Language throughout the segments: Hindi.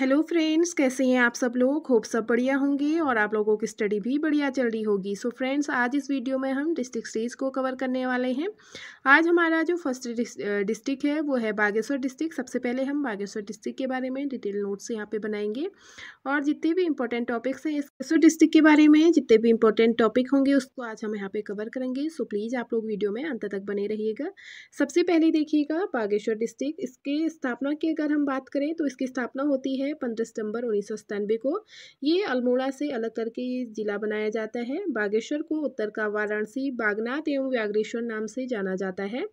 हेलो फ्रेंड्स, कैसे हैं आप सब लोग। होप सब बढ़िया होंगे और आप लोगों की स्टडी भी बढ़िया चल रही होगी। सो फ्रेंड्स, आज इस वीडियो में हम डिस्ट्रिक्ट सीरीज को कवर करने वाले हैं। आज हमारा जो फर्स्ट डिस्ट्रिक्ट है वो है बागेश्वर डिस्ट्रिक्ट। सबसे पहले हम बागेश्वर डिस्ट्रिक्ट के बारे में डिटेल नोट्स यहाँ पे बनाएंगे और जितने भी इंपॉर्टेंट टॉपिक्स हैं इस बागेश्वर डिस्ट्रिक्ट के बारे में, जितने भी इंपॉर्टेंट टॉपिक होंगे उसको आज हम यहाँ पे कवर करेंगे। सो प्लीज़ आप लोग वीडियो में अंत तक बने रहिएगा। सबसे पहले देखिएगा बागेश्वर डिस्ट्रिक्ट, इसके स्थापना की अगर हम बात करें तो इसकी स्थापना होती है 15 सितंबर 1997 को। ये अल्मोड़ा से अलग करके ये जिला बनाया जाता है। बागेश्वर को उत्तर का वाराणसी, बागनाथ एवं व्याघ्रेश्वर नाम से जाना जाता है।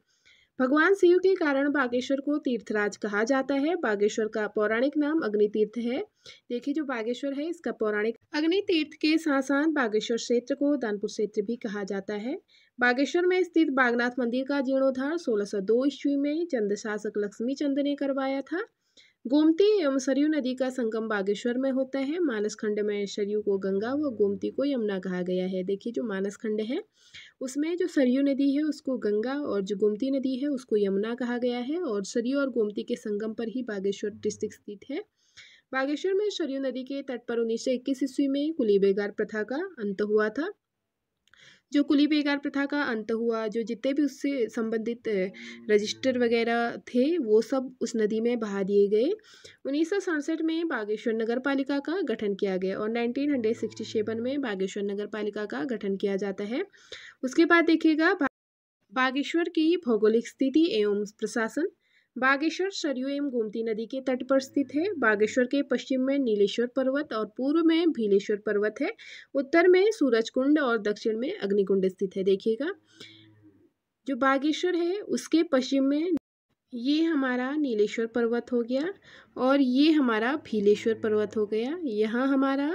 भगवान शिव के कारण बागेश्वर को तीर्थराज कहा जाता है। बागेश्वर का पौराणिक नाम अग्नि तीर्थ है। देखिए जो बागेश्वर है इसका पौराणिक अग्नि तीर्थ के साथ साथ बागेश्वर क्षेत्र को दानपुर क्षेत्र भी कहा जाता है। बागेश्वर में स्थित बागनाथ मंदिर का जीर्णोद्धार 1602 ईस्वी में चंद शासक लक्ष्मी चंद ने करवाया था। गोमती एवं सरयू नदी का संगम बागेश्वर में होता है। मानस खंड में सरयू को गंगा व गोमती को यमुना कहा गया है। देखिए जो मानस खंड है उसमें जो सरयू नदी है उसको गंगा और जो गोमती नदी है उसको यमुना कहा गया है और सरयू और गोमती के संगम पर ही बागेश्वर डिस्ट्रिक्ट स्थित है। बागेश्वर में सरयू नदी के तट पर 1921 ईस्वी में कुली बेगार प्रथा का अंत हुआ था। जो कुली बेगार प्रथा का अंत हुआ, जो जितने भी उससे संबंधित रजिस्टर वगैरह थे वो सब उस नदी में बहा दिए गए। 1967 में बागेश्वर नगर पालिका का गठन किया गया और 1967 में बागेश्वर नगर पालिका का गठन किया जाता है। उसके बाद देखिएगा बागेश्वर की भौगोलिक स्थिति एवं प्रशासन। बागेश्वर सरयू एवं गोमती नदी के तट पर स्थित है। बागेश्वर के पश्चिम में नीलेश्वर पर्वत और पूर्व में भीलेश्वर पर्वत है। उत्तर में सूरजकुंड और दक्षिण में अग्निकुंड स्थित है। देखिएगा जो बागेश्वर है उसके पश्चिम में ये हमारा नीलेश्वर पर्वत हो गया और ये हमारा भीलेश्वर पर्वत हो गया। यहाँ हमारा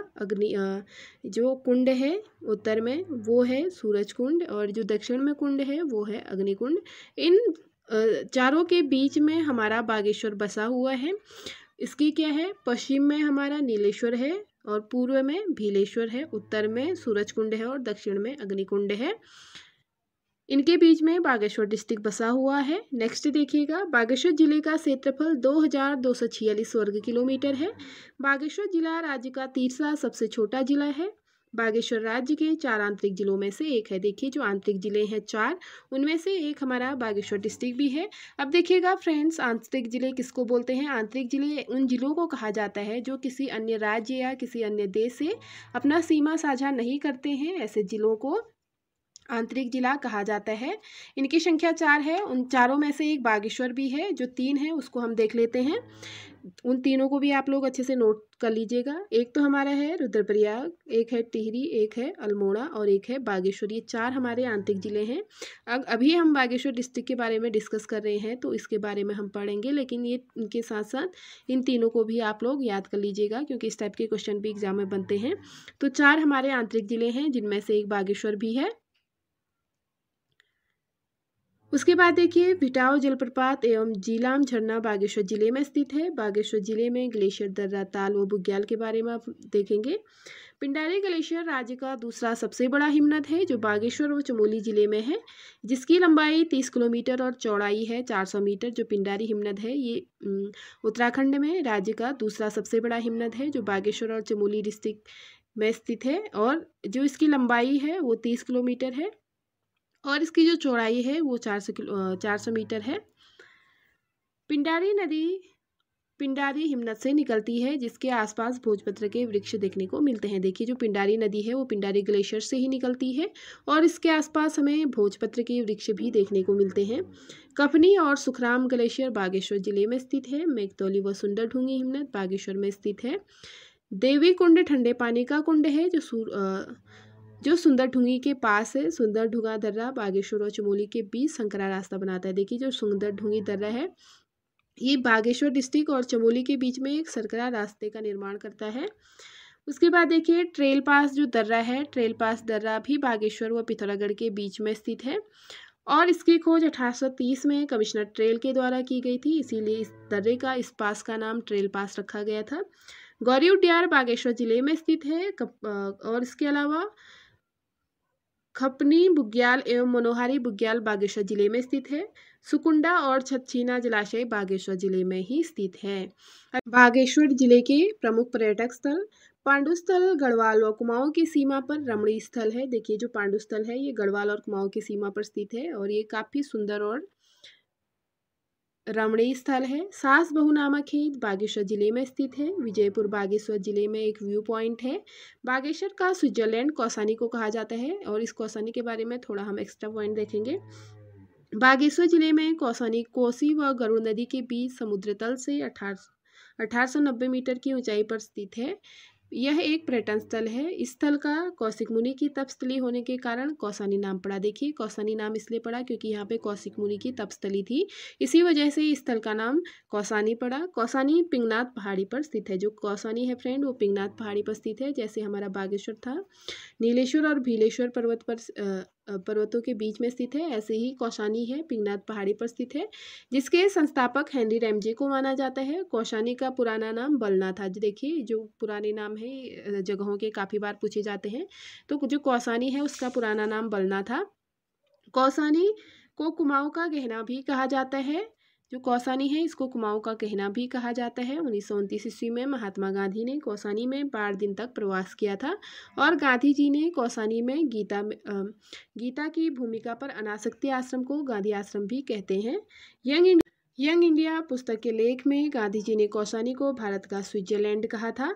जो कुंड है उत्तर में वो है सूरज कुंड और जो दक्षिण में कुंड है वो है अग्निकुंड। इन चारों के बीच में हमारा बागेश्वर बसा हुआ है। इसकी क्या है, पश्चिम में हमारा नीलेश्वर है और पूर्व में भीलेश्वर है, उत्तर में सूरज कुंड है और दक्षिण में अग्निकुंड है। इनके बीच में बागेश्वर डिस्ट्रिक्ट बसा हुआ है। नेक्स्ट देखिएगा बागेश्वर जिले का क्षेत्रफल 2246 वर्ग किलोमीटर है। बागेश्वर जिला राज्य का तीसरा सबसे छोटा जिला है। बागेश्वर राज्य के 4 आंतरिक जिलों में से एक है। देखिए जो आंतरिक जिले हैं 4, उनमें से एक हमारा बागेश्वर डिस्ट्रिक्ट भी है। अब देखिएगा फ्रेंड्स, आंतरिक जिले किसको बोलते हैं। आंतरिक जिले उन जिलों को कहा जाता है जो किसी अन्य राज्य या किसी अन्य देश से अपना सीमा साझा नहीं करते हैं। ऐसे जिलों को आंतरिक जिला कहा जाता है। इनकी संख्या 4 है। उन चारों में से एक बागेश्वर भी है। जो 3 है उसको हम देख लेते हैं। उन तीनों को भी आप लोग अच्छे से नोट कर लीजिएगा। एक तो हमारा है रुद्रप्रयाग, एक है टिहरी, एक है अल्मोड़ा और एक है बागेश्वर। ये 4 हमारे आंतरिक जिले हैं। अभी हम बागेश्वर डिस्ट्रिक्ट के बारे में डिस्कस कर रहे हैं तो इसके बारे में हम पढ़ेंगे, लेकिन ये इनके साथ साथ इन तीनों को भी आप लोग याद कर लीजिएगा क्योंकि इस टाइप के क्वेश्चन भी एग्जाम में बनते हैं। तो 4 हमारे आंतरिक जिले हैं जिनमें से एक बागेश्वर भी है। उसके बाद देखिए भिटाव जलप्रपात एवं जीलाम झरना बागेश्वर जिले में स्थित है। बागेश्वर जिले में ग्लेशियर दर्रा, ताल व बुग्याल के बारे में आप देखेंगे। पिंडारी ग्लेशियर राज्य का दूसरा सबसे बड़ा हिमनद है जो बागेश्वर व चमोली जिले में है, जिसकी लंबाई 30 किलोमीटर और चौड़ाई है 400 मीटर। जो पिंडारी हिमनद है ये उत्तराखंड में राज्य का दूसरा सबसे बड़ा हिमनद है जो बागेश्वर और चमोली डिस्ट्रिक्ट में स्थित है और जो इसकी लंबाई है वो 30 किलोमीटर है और इसकी जो चौड़ाई है वो 400 मीटर है। पिंडारी नदी पिंडारी हिमनद से निकलती है जिसके आसपास भोजपत्र के वृक्ष देखने को मिलते हैं। देखिए जो पिंडारी नदी है वो पिंडारी ग्लेशियर से ही निकलती है और इसके आसपास हमें भोजपत्र के वृक्ष भी देखने को मिलते हैं। कफनी और सुखराम ग्लेशियर बागेश्वर जिले में स्थित है। मेघतौली व सुंदरढूंगी हिमनद बागेश्वर में स्थित है। देवी कुंड ठंडे पानी का कुंड है जो सुंदरढूंगी के पास है। सुंदरढूंगा दर्रा बागेश्वर और चमोली के बीच संकरा रास्ता बनाता है। देखिए जो सुंदरढूंगी दर्रा है ये बागेश्वर डिस्ट्रिक्ट और चमोली के बीच में एक संकरा रास्ते का निर्माण करता है। उसके बाद देखिए ट्रेल पास जो दर्रा है, ट्रेल पास दर्रा भी बागेश्वर व पिथौरागढ़ के बीच में स्थित है और इसकी खोज 1830 में कमिश्नर ट्रेल के द्वारा की गई थी, इसीलिए इस दर्रे का इस पास का नाम ट्रेल पास रखा गया था। गौरी उड्यार बागेश्वर जिले में स्थित है और इसके अलावा खपनी बुग्याल एवं मनोहारी बुग्याल बागेश्वर जिले में स्थित है। सुकुंडा और छछीना जलाशय बागेश्वर जिले में ही स्थित है। बागेश्वर जिले के प्रमुख पर्यटक स्थल पांडु स्थल गढ़वाल और कुमाऊं की सीमा पर रमणीय स्थल है। देखिए जो पांडु स्थल है ये गढ़वाल और कुमाऊं की सीमा पर स्थित है और ये काफी सुंदर और रमणीय स्थल है। सास बहू नामक खेत बागेश्वर जिले में स्थित है। विजयपुर बागेश्वर जिले में एक व्यू पॉइंट है। बागेश्वर का स्विट्जरलैंड कौसानी को कहा जाता है और इस कौसानी के बारे में थोड़ा हम एक्स्ट्रा पॉइंट देखेंगे। बागेश्वर जिले में कौसानी कोसी व गरुड़ नदी के बीच समुद्र तल से 1890 मीटर की ऊंचाई पर स्थित है। यह एक पर्यटन स्थल है। इस स्थल का कौशिक मुनि की तपस्थली होने के कारण कौसानी नाम पड़ा। देखिए कौसानी नाम इसलिए पड़ा क्योंकि यहाँ पे कौशिक मुनि की तपस्थली थी, इसी वजह से इस स्थल का नाम कौसानी पड़ा। कौसानी पिंगनाथ पहाड़ी पर स्थित है। जो कौसानी है फ्रेंड वो पिंगनाथ पहाड़ी पर स्थित है। जैसे हमारा बागेश्वर था नीलेश्वर और भीलेश्वर पर्वतों के बीच में स्थित है, ऐसे ही कौसानी है पिंगनाथ पहाड़ी पर स्थित है, जिसके संस्थापक हेनरी रैमजे को माना जाता है। कौसानी का पुराना नाम बलना था। देखिए जो पुराने नाम है जगहों के काफ़ी बार पूछे जाते हैं, तो जो कौसानी है उसका पुराना नाम बलना था। कौसानी को कुमाऊं का गहना भी कहा जाता है। जो कौसानी है इसको कुमाऊं का गहना भी कहा जाता है। 1929 ईस्वी में महात्मा गांधी ने कौसानी में 12 दिन तक प्रवास किया था और गांधी जी ने कौसानी में गीता की भूमिका पर अनासक्ति आश्रम को गांधी आश्रम भी कहते हैं। यंग इंडिया पुस्तक के लेख में गांधी जी ने कौसानी को भारत का स्विट्जरलैंड कहा था।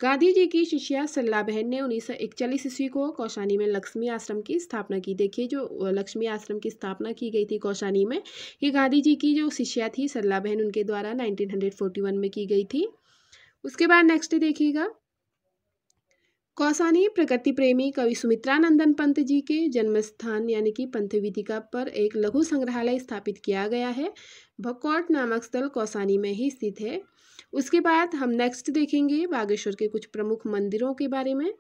गांधी जी की शिष्या सरला बहन ने 1941 ईस्वी को कौसानी में लक्ष्मी आश्रम की स्थापना की। देखिए जो लक्ष्मी आश्रम की स्थापना की गई थी कौसानी में, ये गांधी जी की जो शिष्या थी सरला बहन उनके द्वारा 1941 में की गई थी। उसके बाद नेक्स्ट देखिएगा, कौसानी प्रकृति प्रेमी कवि सुमित्रानंदन पंत जी के जन्म स्थान यानी कि पंथ वेदिका पर एक लघु संग्रहालय स्थापित किया गया है। भकोट नामक स्थल कौसानी में ही स्थित है। उसके बाद हम नेक्स्ट देखेंगे बागेश्वर के कुछ प्रमुख मंदिरों के बारे में।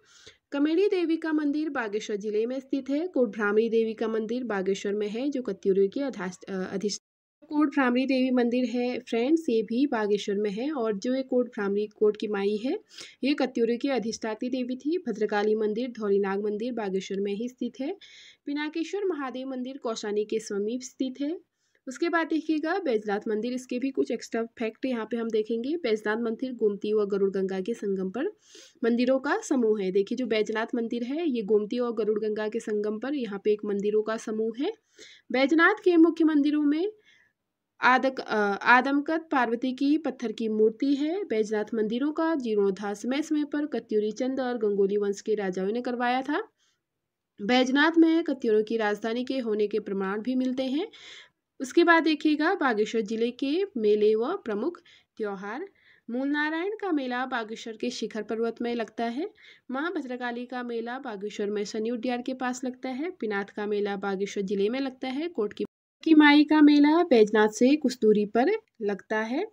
कमेड़ी देवी का मंदिर बागेश्वर जिले में स्थित है। कोटभ्रामरी देवी का मंदिर बागेश्वर में है जो कत्यूरी की अधिष्ठात्री। कोटभ्रामरी देवी मंदिर है फ्रेंड्स, ये भी बागेश्वर में है और जो ये कोटभ्रामरी कोट की माई है ये कत्यूरी की अधिष्ठात्री देवी थी। भद्रकाली मंदिर धौलीनाग मंदिर बागेश्वर में ही स्थित है। पिनाकेश्वर महादेव मंदिर कौसानी के समीप स्थित है। उसके बाद देखिएगा बैजनाथ मंदिर, इसके भी कुछ एक्स्ट्रा फैक्ट यहाँ पे हम देखेंगे। बैजनाथ मंदिर गोमती व गरुड़ गंगा के संगम पर मंदिरों का समूह है। देखिए जो बैजनाथ मंदिर है ये गोमती और गरुड़ गंगा के संगम पर यहाँ पे एक मंदिरों का समूह है। बैजनाथ के मुख्य मंदिरों में आदमकद पार्वती की पत्थर की मूर्ति है। बैजनाथ मंदिरों का जीर्णोद्धार समय समय पर कत्यूरी चंद और गंगोली वंश के राजाओं ने करवाया था। बैजनाथ में कत्यूरों की राजधानी के होने के प्रमाण भी मिलते हैं। उसके बाद देखिएगा बागेश्वर जिले के मेले व प्रमुख त्योहार। मूल नारायण का मेला बागेश्वर के शिखर पर्वत में लगता है। माँ भद्रकाली का मेला बागेश्वर में शनि उद्यान के पास लगता है। पिनाथ का मेला बागेश्वर जिले में लगता है। कोट की माई का मेला बैजनाथ से कुछ दूरी पर लगता है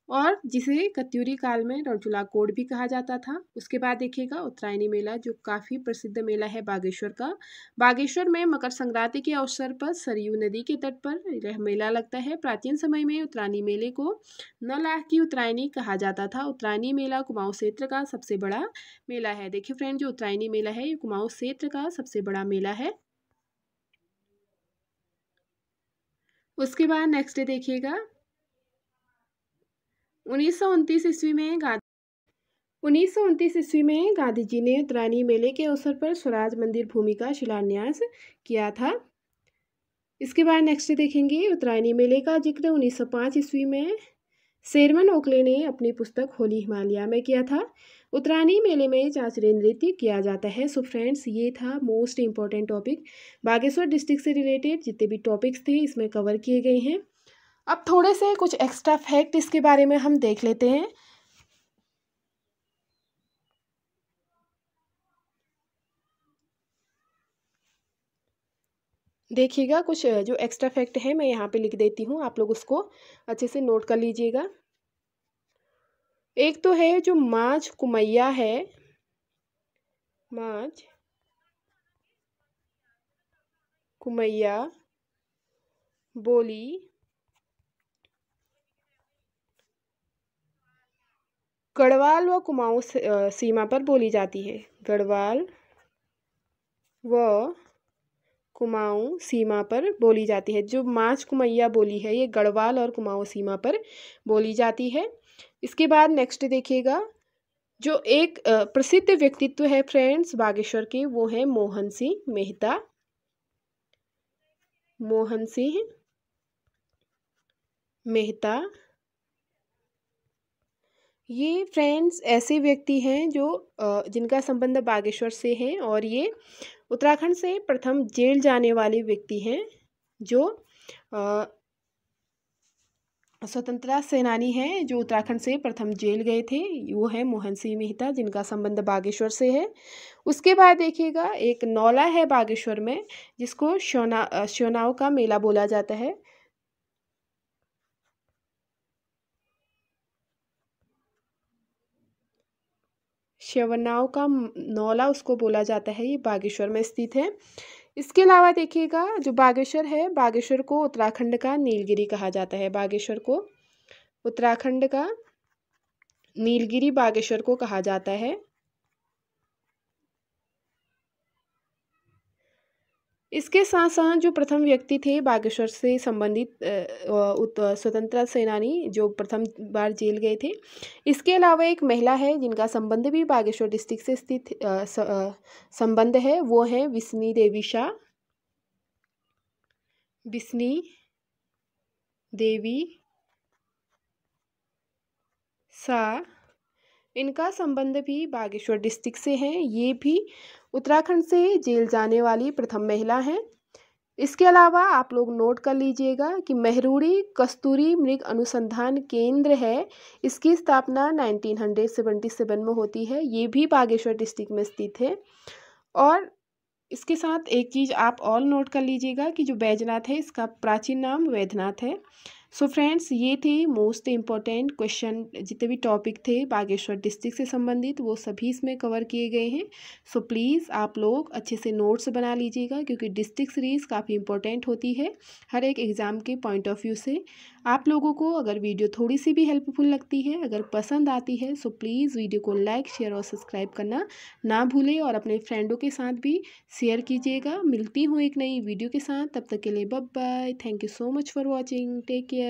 और जिसे कत्यूरी काल में रणचूला कोट भी कहा जाता था। उसके बाद देखिएगा उत्तरायणी मेला जो काफ़ी प्रसिद्ध मेला है बागेश्वर का। बागेश्वर में मकर संक्रांति के अवसर पर सरयू नदी के तट पर यह मेला लगता है। प्राचीन समय में उत्तरायणी मेले को नौलाख की उत्तरायणी कहा जाता था। उत्तरायणी मेला कुमाऊं क्षेत्र का सबसे बड़ा मेला है। देखिए फ्रेंड जो उत्तरायणी मेला है ये कुमाऊं क्षेत्र का सबसे बड़ा मेला है। उसके बाद नेक्स्ट देखिएगा 1929 ईस्वी में गांधी जी ने उत्तरायणी मेले के अवसर पर स्वराज मंदिर भूमि का शिलान्यास किया था। इसके बाद नेक्स्ट देखेंगे उत्तरायणी मेले का जिक्र 1905 ईस्वी में शेरमन ओकले ने अपनी पुस्तक होली हिमालय में किया था। उत्तरायणी मेले में चांचड़े नृत्य किया जाता है। सो फ्रेंड्स ये था most important topic. Bageshwar district से रिलेटेड जितने भी टॉपिक्स थे इसमें कवर किए गए हैं। अब थोड़े से कुछ एक्स्ट्रा फैक्ट इसके बारे में हम देख लेते हैं। देखिएगा कुछ जो एक्स्ट्रा फैक्ट है मैं यहाँ पे लिख देती हूँ, आप लोग उसको अच्छे से नोट कर लीजिएगा। एक तो है जो माझ कुमैया है, माझ कुमैया बोली गढ़वाल व कुमाऊं सीमा पर बोली जाती है। गढ़वाल व कुमाऊं सीमा पर बोली जाती है। जो माच कुमैया बोली है ये गढ़वाल और कुमाऊं सीमा पर बोली जाती है। इसके बाद नेक्स्ट देखिएगा, जो एक प्रसिद्ध व्यक्तित्व है फ्रेंड्स बागेश्वर के, वो है मोहन सिंह मेहता। मोहन सिंह मेहता ये फ्रेंड्स ऐसे व्यक्ति हैं जो जिनका संबंध बागेश्वर से है, और ये उत्तराखंड से प्रथम जेल जाने वाले व्यक्ति हैं, जो स्वतंत्रता सेनानी हैं जो उत्तराखंड से प्रथम जेल गए थे। वो है मोहन सिंह मेहता, जिनका संबंध बागेश्वर से है। उसके बाद देखिएगा, एक नौला है बागेश्वर में जिसको श्योनाव का मेला बोला जाता है। श्यवनाव का नौला उसको बोला जाता है, ये बागेश्वर में स्थित है। इसके अलावा देखिएगा, जो बागेश्वर है, बागेश्वर को उत्तराखंड का नीलगिरी कहा जाता है। बागेश्वर को उत्तराखंड का नीलगिरी बागेश्वर को कहा जाता है। इसके साथ साथ जो प्रथम व्यक्ति थे बागेश्वर से संबंधित स्वतंत्रता सेनानी जो प्रथम बार जेल गए थे, इसके अलावा एक महिला है जिनका संबंध भी बागेश्वर डिस्ट्रिक्ट से स्थित संबंध है, वो है विष्णी देवी शाह। विष्णी देवी शाह, इनका संबंध भी बागेश्वर डिस्ट्रिक्ट से है। ये भी उत्तराखंड से जेल जाने वाली प्रथम महिला हैं। इसके अलावा आप लोग नोट कर लीजिएगा कि मेहरुड़ी कस्तूरी मृग अनुसंधान केंद्र है, इसकी स्थापना 1977 में होती है। ये भी बागेश्वर डिस्ट्रिक्ट में स्थित है। और इसके साथ एक चीज़ आप और नोट कर लीजिएगा कि जो बैजनाथ है इसका प्राचीन नाम वैद्यनाथ है। सो फ्रेंड्स, ये थे मोस्ट इम्पॉर्टेंट क्वेश्चन, जितने भी टॉपिक थे बागेश्वर डिस्ट्रिक्ट से संबंधित वो सभी इसमें कवर किए गए हैं। सो प्लीज़ आप लोग अच्छे से नोट्स बना लीजिएगा, क्योंकि डिस्ट्रिक्ट सीरीज़ काफ़ी इंपॉर्टेंट होती है हर एक एग्ज़ाम के पॉइंट ऑफ व्यू से। आप लोगों को अगर वीडियो थोड़ी सी भी हेल्पफुल लगती है, अगर पसंद आती है, सो प्लीज़ वीडियो को लाइक शेयर और सब्सक्राइब करना ना भूलें, और अपने फ्रेंडों के साथ भी शेयर कीजिएगा। मिलती हूँ एक नई वीडियो के साथ, तब तक के लिए bye bye. Thank you so much for watching, take care.